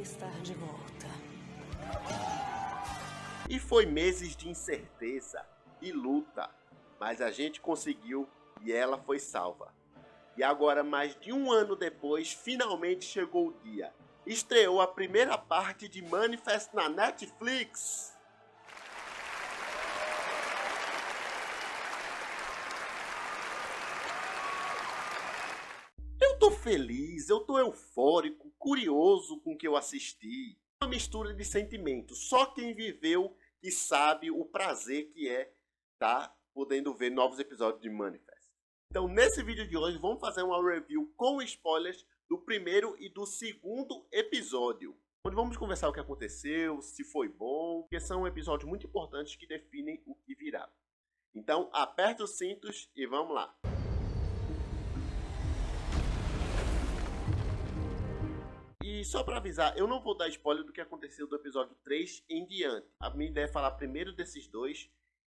estar de volta. E foi meses de incerteza e luta, mas a gente conseguiu e ela foi salva. E agora, mais de um ano depois, finalmente chegou o dia. Estreou a primeira parte de Manifest na Netflix. Eu tô feliz, eu tô eufórico, curioso com o que eu assisti. Uma mistura de sentimentos. Só quem viveu que sabe o prazer que é tá podendo ver novos episódios de Manifest. Então, nesse vídeo de hoje, vamos fazer uma review com spoilers do primeiro e do segundo episódio, onde vamos conversar o que aconteceu, se foi bom, porque são episódios muito importantes que definem o que virá. Então, aperta os cintos e vamos lá. E só para avisar, eu não vou dar spoiler do que aconteceu do episódio 3 em diante. A minha ideia é falar primeiro desses dois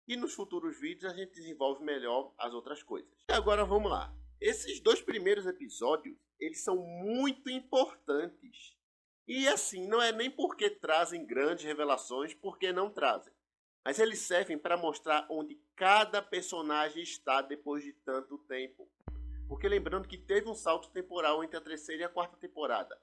e nos futuros vídeos a gente desenvolve melhor as outras coisas. E agora vamos lá. Esses dois primeiros episódios, eles são muito importantes. E assim, não é nem porque trazem grandes revelações, porque não trazem. Mas eles servem para mostrar onde cada personagem está depois de tanto tempo. Porque lembrando que teve um salto temporal entre a terceira e a quarta temporada.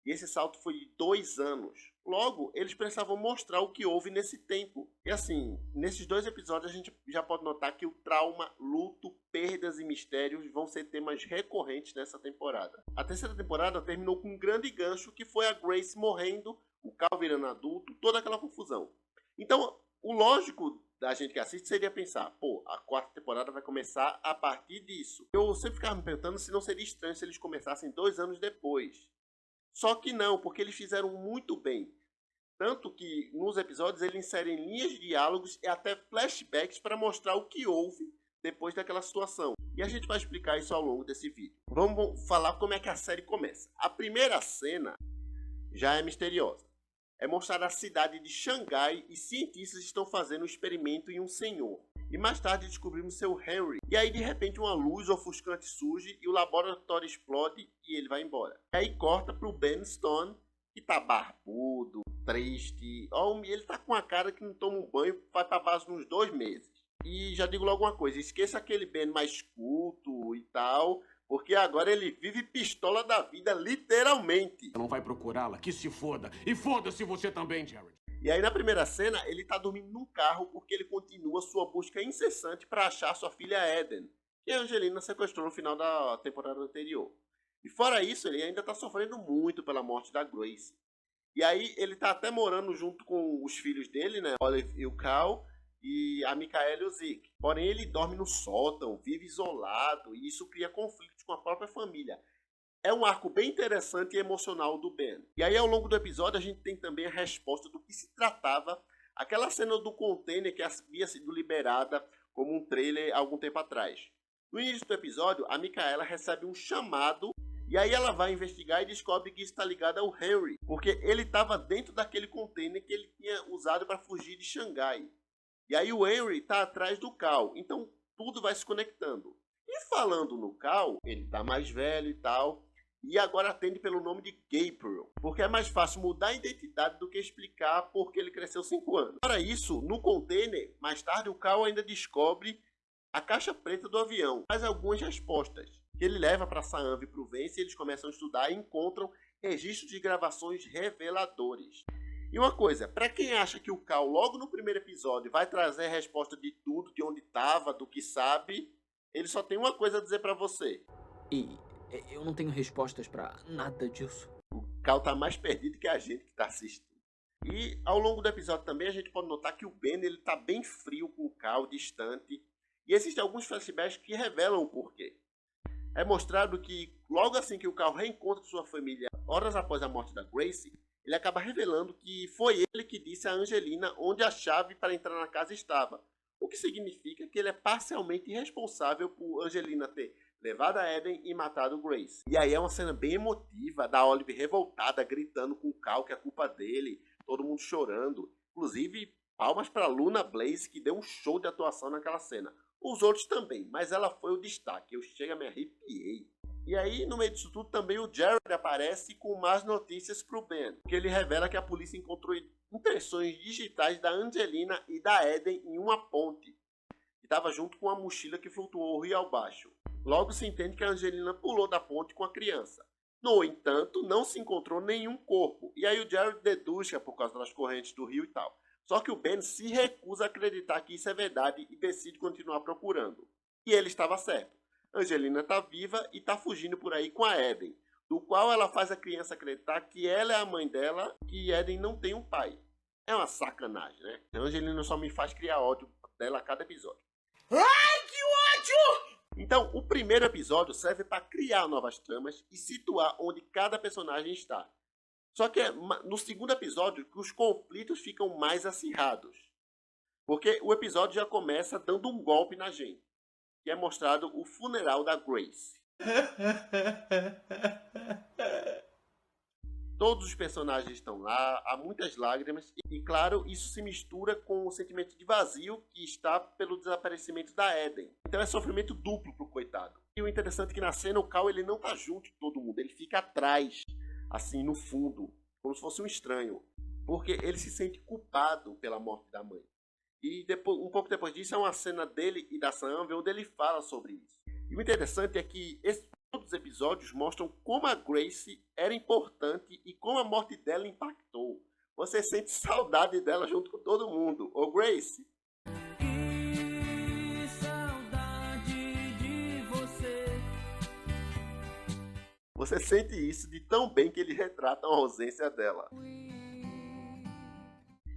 E esse salto foi de 2 anos. Logo, eles precisavam mostrar o que houve nesse tempo. E assim, nesses dois episódios a gente já pode notar que o trauma, luto, perdas e mistérios vão ser temas recorrentes nessa temporada. A terceira temporada terminou com um grande gancho que foi a Grace morrendo, o Cal virando adulto, toda aquela confusão. Então, o lógico da gente que assiste seria pensar, pô, a quarta temporada vai começar a partir disso. Eu sempre ficava me perguntando se não seria estranho se eles começassem 2 anos depois. Só que não, porque eles fizeram muito bem. Tanto que nos episódios eles inserem linhas de diálogos e até flashbacks para mostrar o que houve depois daquela situação. E a gente vai explicar isso ao longo desse vídeo. Vamos falar como é que a série começa. A primeira cena já é misteriosa. É mostrar a cidade de Xangai e cientistas estão fazendo um experimento em um senhor. E mais tarde descobrimos seu Henry. E aí de repente uma luz ofuscante surge e o laboratório explode e ele vai embora. E aí corta pro Ben Stone, que tá barbudo, triste. Ele tá com a cara que não toma um banho, vai pra base uns 2 meses. E já digo logo uma coisa, esqueça aquele Ben mais culto e tal, porque agora ele vive pistola da vida, literalmente. Não vai procurá-la, que se foda. E foda-se você também, Jared. E aí na primeira cena, ele tá dormindo num carro porque ele continua sua busca incessante para achar sua filha Eden, que a Angelina sequestrou no final da temporada anterior. E fora isso, ele ainda tá sofrendo muito pela morte da Grace. E aí ele tá até morando junto com os filhos dele, né, Olive e o Cal, e a Micaela e o Zeke. Porém, ele dorme no sótão, vive isolado, e isso cria conflitos com a própria família. É um arco bem interessante e emocional do Ben. E aí, ao longo do episódio, a gente tem também a resposta do que se tratava aquela cena do container que havia sido liberada como um trailer há algum tempo atrás. No início do episódio, a Micaela recebe um chamado e aí ela vai investigar e descobre que isso está ligado ao Henry, porque ele estava dentro daquele container que ele tinha usado para fugir de Xangai. E aí o Henry está atrás do Cal, então tudo vai se conectando. E falando no Cal, ele está mais velho e tal, e agora atende pelo nome de Gabriel, porque é mais fácil mudar a identidade do que explicar porque ele cresceu 5 anos. Para isso, no container, mais tarde o Cal ainda descobre a caixa preta do avião, faz algumas respostas, que ele leva para Sam e para o Vance, e eles começam a estudar e encontram registros de gravações reveladores. E uma coisa, para quem acha que o Cal logo no primeiro episódio vai trazer a resposta de tudo, de onde estava, do que sabe, ele só tem uma coisa a dizer para você. E eu não tenho respostas pra nada disso. O Cal tá mais perdido que a gente que tá assistindo. E ao longo do episódio também a gente pode notar que o Ben ele tá bem frio com o Cal, distante. E existem alguns flashbacks que revelam o porquê. É mostrado que logo assim que o Cal reencontra sua família, horas após a morte da Grace, ele acaba revelando que foi ele que disse a Angelina onde a chave para entrar na casa estava. O que significa que ele é parcialmente responsável por Angelina ter levado a Eden e matado Grace. E aí é uma cena bem emotiva, da Olive revoltada, gritando com o Cal que é culpa dele, todo mundo chorando. Inclusive, palmas para Luna Blaze, que deu um show de atuação naquela cena. Os outros também, mas ela foi o destaque, eu chego a me arrepiei. E aí, no meio disso tudo, também o Jared aparece com mais notícias pro Ben, que ele revela que a polícia encontrou impressões digitais da Angelina e da Eden em uma ponte, que estava junto com a mochila que flutuou o rio abaixo. Logo se entende que a Angelina pulou da ponte com a criança. No entanto, não se encontrou nenhum corpo, e aí o Jared deduz que é por causa das correntes do rio e tal. Só que o Ben se recusa a acreditar que isso é verdade e decide continuar procurando. E ele estava certo. Angelina está viva e está fugindo por aí com a Eden, do qual ela faz a criança acreditar que ela é a mãe dela, que Eden não tem um pai. É uma sacanagem, né? A Angelina só me faz criar ódio dela a cada episódio. Ai, que ódio! Então, o primeiro episódio serve para criar novas tramas e situar onde cada personagem está. Só que é no segundo episódio que os conflitos ficam mais acirrados. Porque o episódio já começa dando um golpe na gente, que é mostrado o funeral da Grace. Todos os personagens estão lá, há muitas lágrimas e, claro, isso se mistura com o sentimento de vazio que está pelo desaparecimento da Eden. Então é sofrimento duplo pro coitado. E o interessante é que na cena o Cal ele não tá junto de todo mundo, ele fica atrás, assim, no fundo, como se fosse um estranho, porque ele se sente culpado pela morte da mãe. E depois, um pouco depois disso é uma cena dele e da Sam onde ele fala sobre isso. E o interessante é que todos os episódios mostram como a Grace era importante e como a morte dela impactou. Você sente saudade dela junto com todo mundo. Ô Grace! Que saudade de você. Você sente isso de tão bem que ele retrata a ausência dela.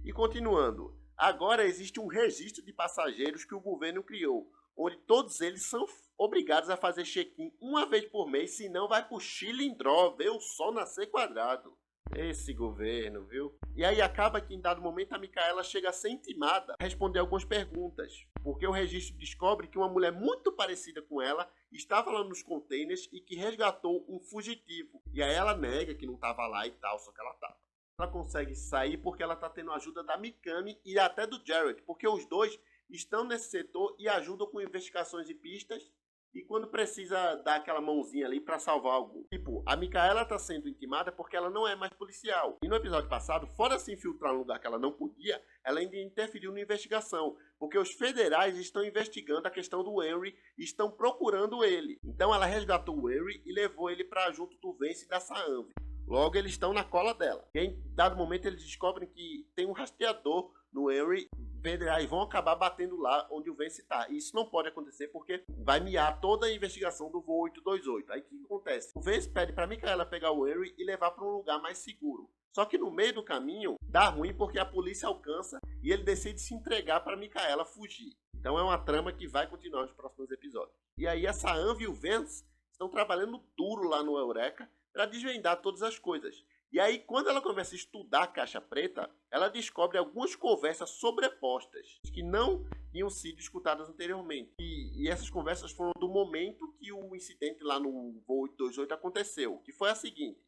E continuando, agora existe um registro de passageiros que o governo criou, onde todos eles são obrigados a fazer check-in uma vez por mês, senão vai pro chilindró, ver o sol nascer quadrado. Esse governo, viu? E aí acaba que em dado momento a Micaela chega a ser intimada a responder algumas perguntas, porque o registro descobre que uma mulher muito parecida com ela estava lá nos containers e que resgatou um fugitivo. E aí ela nega que não estava lá e tal, só que ela estava. Ela consegue sair porque ela está tendo a ajuda da Mikami e até do Jared, porque os dois estão nesse setor e ajudam com investigações e pistas e quando precisa dar aquela mãozinha ali para salvar algum. Tipo, a Micaela tá sendo intimada porque ela não é mais policial. E no episódio passado, fora se infiltrar no lugar que ela não podia, ela ainda interferiu na investigação, porque os federais estão investigando a questão do Henry e estão procurando ele. Então ela resgatou o Henry e levou ele para junto do Vance e da Saanvi. Logo eles estão na cola dela. E em dado momento eles descobrem que tem um rastreador no Henry. Federais vão acabar batendo lá onde o Vance está. E isso não pode acontecer porque vai miar toda a investigação do voo 828. Aí o que acontece? O Vance pede para Micaela pegar o Henry e levar para um lugar mais seguro. Só que no meio do caminho dá ruim porque a polícia alcança e ele decide se entregar para Micaela fugir. Então é uma trama que vai continuar nos próximos episódios. E aí a Saanvi e o Vance estão trabalhando duro lá no Eureka para desvendar todas as coisas. E aí, quando ela começa a estudar a caixa preta, ela descobre algumas conversas sobrepostas que não tinham sido escutadas anteriormente. E essas conversas foram do momento que o incidente lá no voo 828 aconteceu, que foi a seguinte.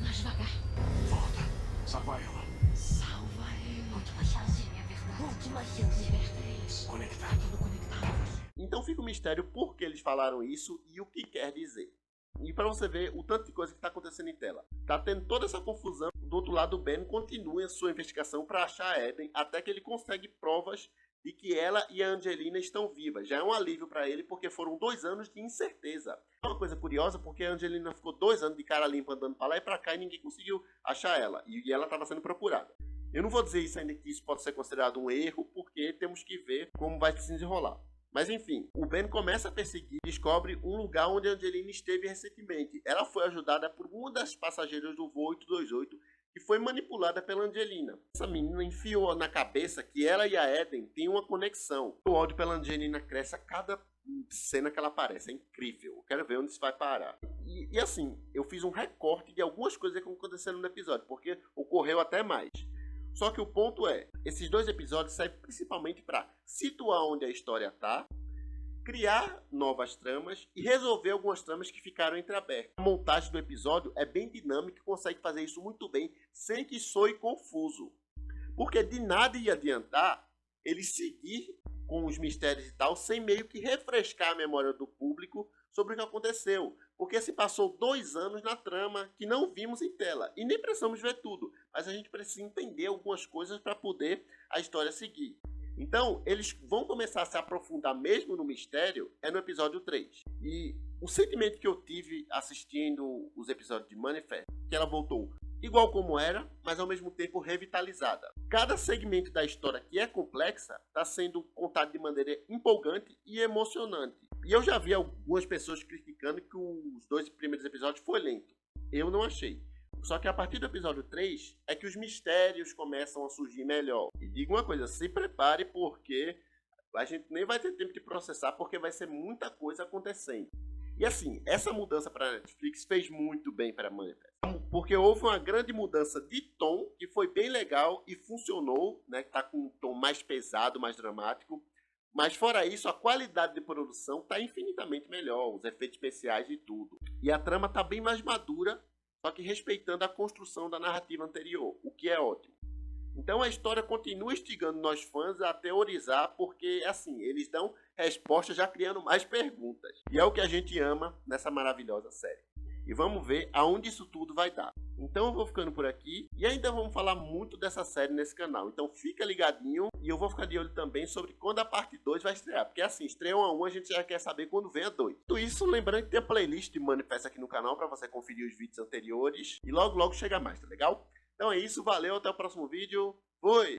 Mais devagar. Volta. Salva ela. Salva ele. Última chance, minha verdade. Última chance. Liberta eles. Conectado. Tudo conectado. Então fica o mistério por que eles falaram isso e o que quer dizer. E para você ver o tanto de coisa que está acontecendo em tela. Tá tendo toda essa confusão. Do outro lado, o Ben continua a sua investigação para achar a Eden, até que ele consegue provas de que ela e a Angelina estão vivas. Já é um alívio para ele, porque foram 2 anos de incerteza. É uma coisa curiosa, porque a Angelina ficou 2 anos de cara limpa andando para lá e para cá e ninguém conseguiu achar ela. E ela estava sendo procurada. Eu não vou dizer isso ainda que isso pode ser considerado um erro, porque temos que ver como vai se desenrolar. Mas enfim, o Ben começa a perseguir e descobre um lugar onde a Angelina esteve recentemente. Ela foi ajudada por uma das passageiras do voo 828 que foi manipulada pela Angelina. Essa menina enfiou na cabeça que ela e a Eden têm uma conexão. O ódio pela Angelina cresce a cada cena que ela aparece. É incrível. Eu quero ver onde isso vai parar. E assim, eu fiz um recorte de algumas coisas que aconteceram no episódio, porque ocorreu até mais. Só que o ponto é, esses 2 episódios servem principalmente para situar onde a história está, criar novas tramas e resolver algumas tramas que ficaram entreabertas. A montagem do episódio é bem dinâmica e consegue fazer isso muito bem, sem que soe confuso. Porque de nada ia adiantar ele seguir com os mistérios e tal, sem meio que refrescar a memória do público sobre o que aconteceu. Porque se passou 2 anos na trama que não vimos em tela. E nem precisamos ver tudo, mas a gente precisa entender algumas coisas para poder a história seguir. Então, eles vão começar a se aprofundar mesmo no mistério no episódio 3. E o sentimento que eu tive assistindo os episódios de Manifest, que ela voltou igual como era, mas ao mesmo tempo revitalizada. Cada segmento da história que é complexa está sendo contado de maneira empolgante e emocionante. E eu já vi algumas pessoas criticando que os 2 primeiros episódios foi lento. Eu não achei. Só que a partir do episódio 3 é que os mistérios começam a surgir melhor. E digo uma coisa, se prepare porque a gente nem vai ter tempo de processar porque vai ser muita coisa acontecendo. E assim, essa mudança para a Netflix fez muito bem para a Manifest. Porque houve uma grande mudança de tom que foi bem legal e funcionou, né? Que tá com um tom mais pesado, mais dramático. Mas fora isso, a qualidade de produção tá infinitamente melhor, os efeitos especiais e tudo. E a trama tá bem mais madura, só que respeitando a construção da narrativa anterior, o que é ótimo. Então a história continua instigando nós fãs a teorizar, porque assim, eles dão respostas já criando mais perguntas. E é o que a gente ama nessa maravilhosa série. E vamos ver aonde isso tudo vai dar. Então eu vou ficando por aqui e ainda vamos falar muito dessa série nesse canal. Então fica ligadinho e eu vou ficar de olho também sobre quando a parte 2 vai estrear. Porque assim, estreou a 1, a gente já quer saber quando vem a 2. Tudo isso, lembrando que tem a playlist de Manifest aqui no canal para você conferir os vídeos anteriores. E logo chega mais, tá legal? Então é isso, valeu, até o próximo vídeo. Fui!